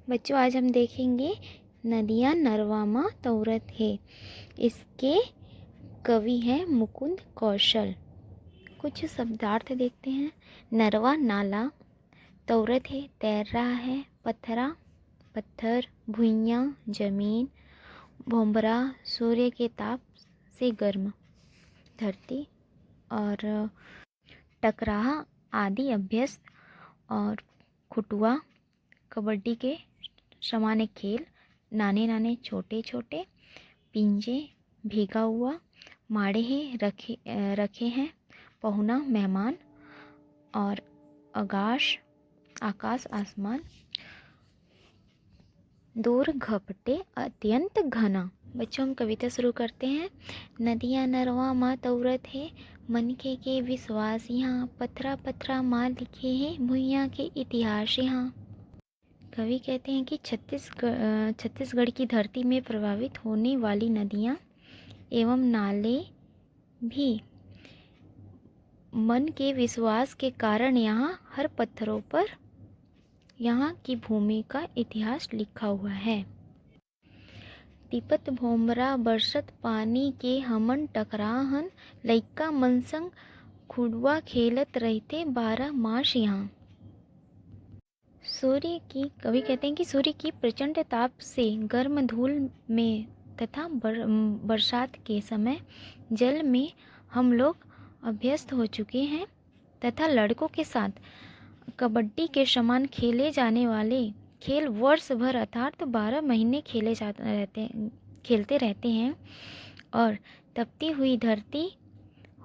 बच्चों आज हम देखेंगे नदियाँ नरवा माँ तौरत है। इसके कवि हैं मुकुंद कौशल। कुछ शब्दार्थ देखते हैं। नरवा नाला, तौरत है तैर रहा है, पत्थरा पत्थर, भुइयाँ जमीन, भोंबरा सूर्य के ताप से गर्म धरती, और टकराहा आदि अभ्यस्त, और खुटुआ कबड्डी के समान एक खेल, नाने नाने छोटे छोटे, पिंजे भीगा हुआ, माड़े हैं रखे हैं पहुना मेहमान, और आकाश आसमान, दूर घपटे अत्यंत घना। बच्चों हम कविता शुरू करते हैं। नदियाँ नरवा माँ तौरत है, मनखे के विश्वास यहाँ, पथरा पथरा माँ लिखे हैं, भुइयाँ के इतिहास यहाँ। कवि कहते हैं कि छत्तीसगढ़ की धरती में प्रभावित होने वाली नदियाँ एवं नाले भी मन के विश्वास के कारण यहाँ हर पत्थरों पर यहाँ की भूमि का इतिहास लिखा हुआ है। तिपत भोमरा बरसत पानी के हमन टकराहन, लइका मनसंग खुडवा खेलत रहते 12 मास यहाँ। कवि कहते हैं कि सूर्य की प्रचंड ताप से गर्म धूल में तथा बरसात के समय जल में हम लोग अभ्यस्त हो चुके हैं तथा लड़कों के साथ कबड्डी के समान खेले जाने वाले खेल वर्ष भर अर्थात 12 महीने खेलते रहते हैं। और तपती हुई धरती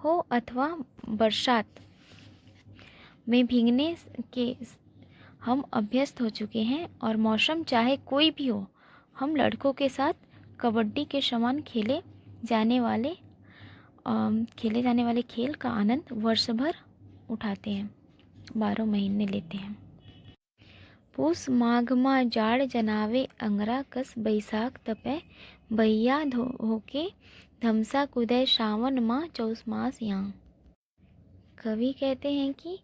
हो अथवा बरसात में भीगने के हम अभ्यस्त हो चुके हैं, और मौसम चाहे कोई भी हो, हम लड़कों के साथ कबड्डी के समान खेले जाने वाले खेल का आनंद वर्ष भर उठाते हैं, 12 महीने लेते हैं। पूस माघ माँ जाड़ जनावे अंगरा कस, बैसाख तपे भैया होके धमसा कुदय, सावन माँ चौस मास यहाँ। कवि कहते हैं कि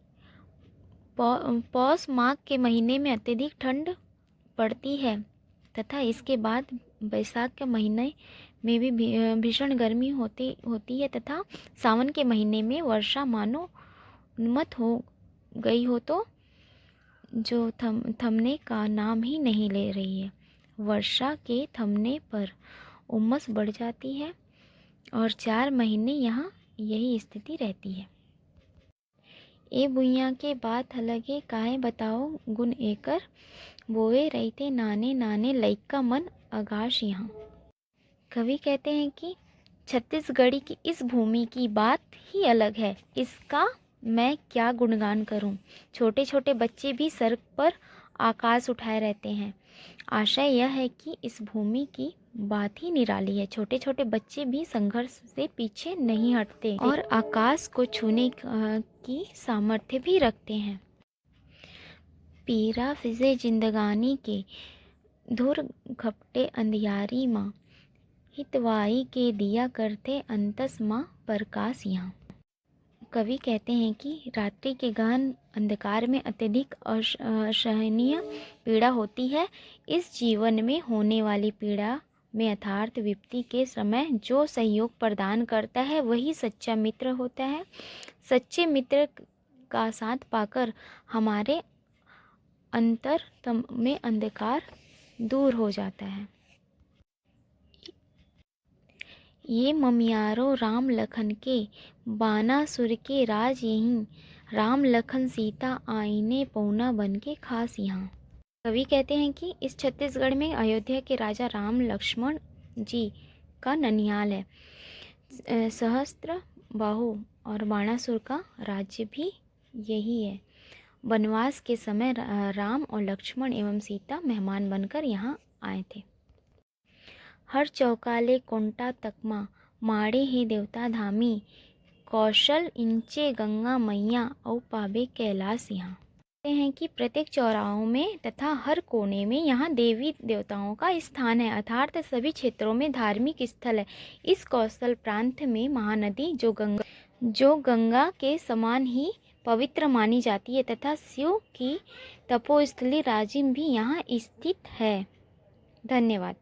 पौष माघ के महीने में अत्यधिक ठंड पड़ती है तथा इसके बाद बैसाख के महीने में भी भीषण गर्मी होती है तथा सावन के महीने में वर्षा मानो उन्मत्त हो गई हो तो जो थमने का नाम ही नहीं ले रही है। वर्षा के थमने पर उमस बढ़ जाती है और 4 महीने यहाँ यही स्थिति रहती है। ए भुइयाँ के बात अलगे काहे बताओ गुण एकर, बोए रहते नाने नाने लइका मन आगाश यहाँ। कवि कहते हैं कि छत्तीसगढ़ी की इस भूमि की बात ही अलग है, इसका मैं क्या गुणगान करूं। छोटे छोटे बच्चे भी सर पर आकाश उठाए रहते हैं। आशय यह है कि इस भूमि की बात ही निराली है। छोटे छोटे बच्चे भी संघर्ष से पीछे नहीं हटते और आकाश को छूने की सामर्थ्य भी रखते हैं। पीरा फिजे जिंदगानी के धुर घपटे अंधियारी माँ, हितवाई के दिया करते अंतस माँ प्रकाश यहाँ। कवि कहते हैं कि रात्रि के गहन अंधकार में अत्यधिक असहनीय पीड़ा होती है। इस जीवन में होने वाली पीड़ा में यथार्थ विपत्ति के समय जो सहयोग प्रदान करता है वही सच्चा मित्र होता है। सच्चे मित्र का साथ पाकर हमारे अंतर में अंधकार दूर हो जाता है। ये ममियारो राम लखन के, बानासुर के राज यहीं, राम लखन सीता आईने पौना बन के खास यहाँ। कवि कहते हैं कि इस छत्तीसगढ़ में अयोध्या के राजा राम लक्ष्मण जी का ननिहाल है। सहस्त्र बाहु और बाणासुर का राज्य भी यही है। वनवास के समय राम और लक्ष्मण एवं सीता मेहमान बनकर यहाँ आए थे। हर चौकाले कोंटा तकमा, माड़े ही देवता धामी, कौशल इंचे गंगा मैया और पाबे कैलाश यहाँ। कहते हैं कि प्रत्येक चौराहों में तथा हर कोने में यहाँ देवी देवताओं का स्थान है, अर्थात सभी क्षेत्रों में धार्मिक स्थल है। इस कौशल प्रांत में महानदी जो गंगा के समान ही पवित्र मानी जाती है तथा शिव की तपोस्थली राजिम भी यहाँ स्थित है। धन्यवाद।